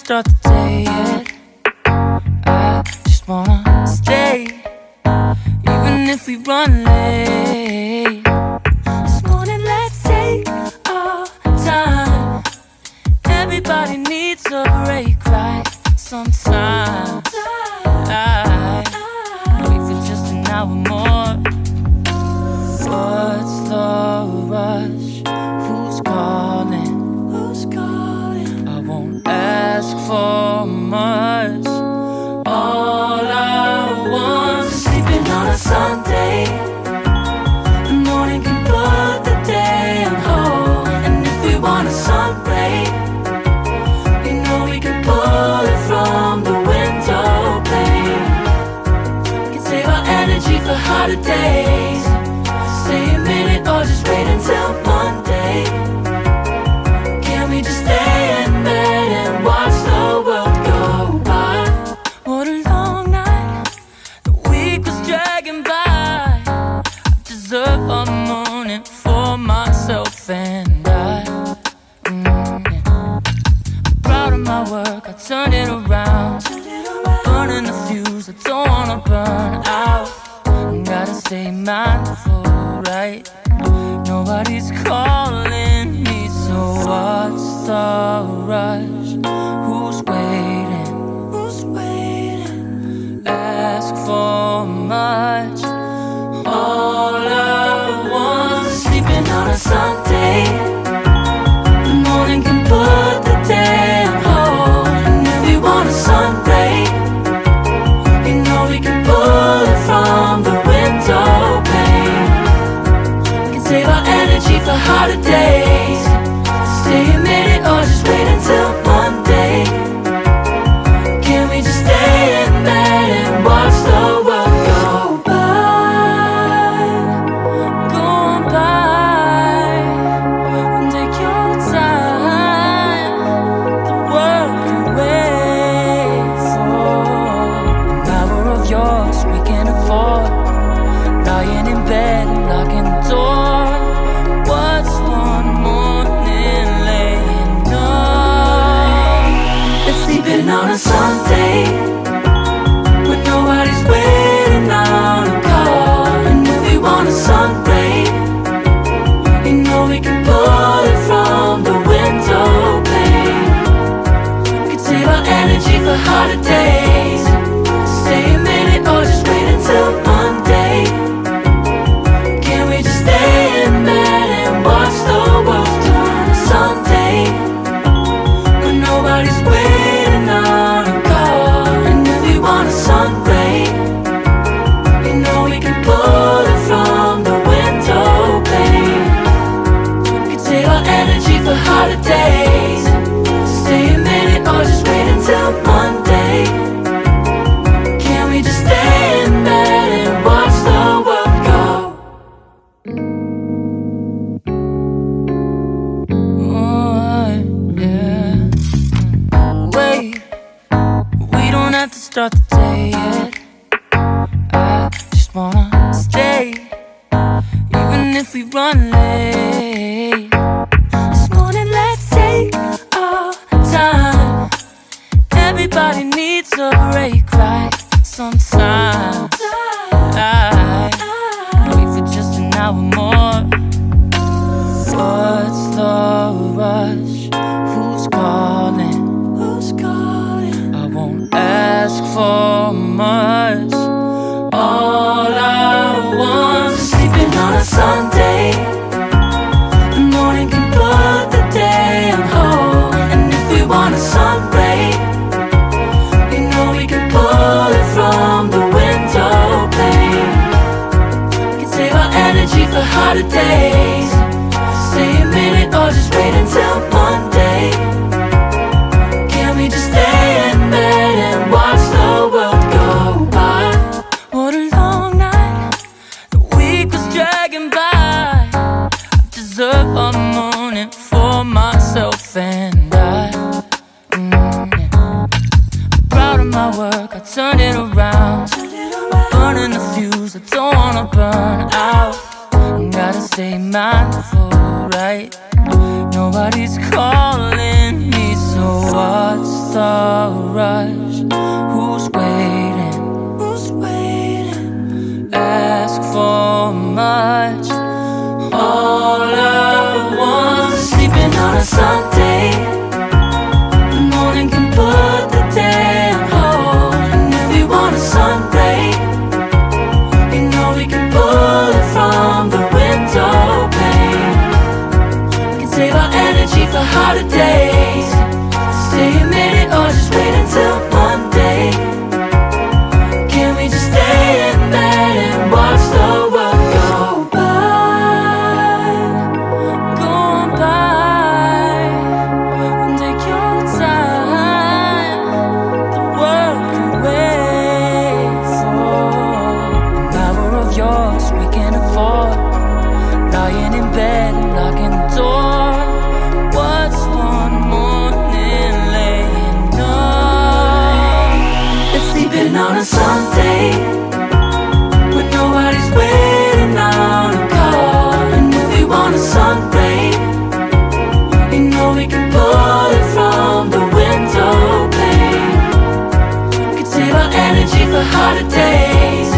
start the day yet. I just wanna stay, even if we run late. This morning let's take our time. Everybody needs a break, right? Sometimes I wait for just an hour more. What's the rush? Who's calling? Who's calling? I won't ask for much. All I want is sleeping on a Sunday. The morning can put the day on hold. And if we want a sun ray, you know we can pull it from the window pane. We can save our energy for hotter days. Stay a minute or just wait until Monday. Can we just stay in bed and watch the world go by? What a long night, the week was dragging by. I deserve a morning for myself and I. I'm proud of my work, I turned it around. I'm burning the fuse, I don't wanna burn out. Gotta stay mindful, right? Nobody's calling me, so what's the rush? Who's waiting? Who's waiting? Ask for much. All I want is sleeping on a Sunday. The morning can put the day on hold. And if we want a sun ray, you know we can pull it from the window pane. We can save our energy for hotter days. Stay a minute or just wait until Monday. Can we just stay in bed and watch the world go by? Go on by and take your time. The world can wait for an hour of yours we can afford. Lying in bed and locking the door. What's one morning laying up? It's sleeping on a Sunday when nobody's waiting on a call. And if we want a sun ray, you know we can pull it from the window pane. We can save our energy for hotter days. Stay a minute or just wait until Monday. Can we just stay in bed and watch the world turn to Sunday when nobody's waiting on a call? And if we want a sun ray, you know we can pull it from the window pane. We can save our energy for hotter days. Stay a minute or just wait until Monday. Can we just stay in bed and watch the world go? Oh, yeah. Wait, we don't have to start the day yet. I just wanna stay, even if we run late. This morning let's take our time. Everybody needs a break, right? Sometimes I wait for just an hour more. What's the rush? Who's calling? Who's calling? I won't ask for much. All I want is sleeping on a Sunday. The morning can put the day on hold. And if we want a sun ray, you know we can pull it from the window pane. We can save our energy for hotter days. Stay a minute or just wait until Monday. Can we just stay in bed and watch the world go by? What a long night, the week was dragging by. I deserve a morning for myself and I. Proud of my work, I turned it around. Burning the fuse, I don't wanna burn out. Gotta stay mindful, right? Nobody's calling me, so what's the rush? Who's waiting? Who's waiting? Ask for much. All I want is sleeping on a Sunday. The morning can put the day on hold. And if we want a sun ray, you know we can pull it from the window pane. We can save our energy for harder days. Stay a minute or just wait until Monday. Can we just stay in bed and watch the world go by? Go on by and take your time. The world can wait for an hour of yours we can afford. Lying in bed and locking the door. What's one morning laying up? It's sleeping on a Sunday when nobody's waiting on a call. And if we want a sun ray, you know we can pull it from the window pane. We can save our energy for harder days.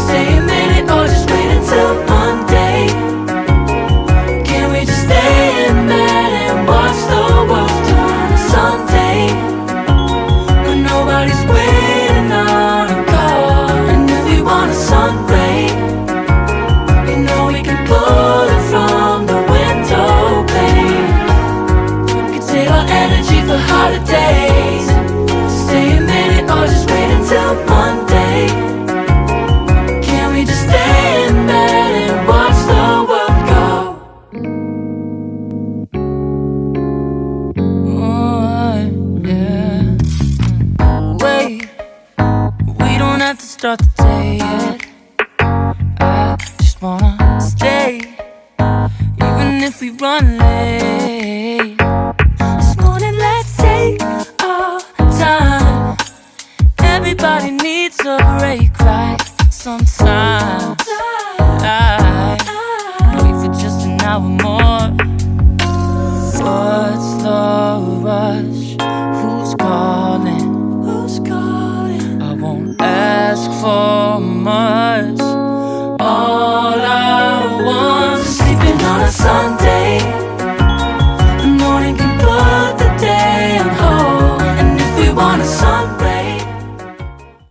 Stay a minute or just wait until Monday. Can we just stay in bed and watch the world turn to Sunday when nobody's waiting on a call? And if we want a sun ray, you know we can pull it from the window pane. We can save our energy for harder days. Stay a minute or just wait until Monday. Can we just stay in bed and watch the world go? Oh, yeah. Wait, we don't have to start the day yet. I just wanna stay, even if we run late. This morning, let's take our time. Everybody needs a break, right? Sometimes I wait for just an hour more. What's the rush? Who's calling? Who's calling? I won't ask for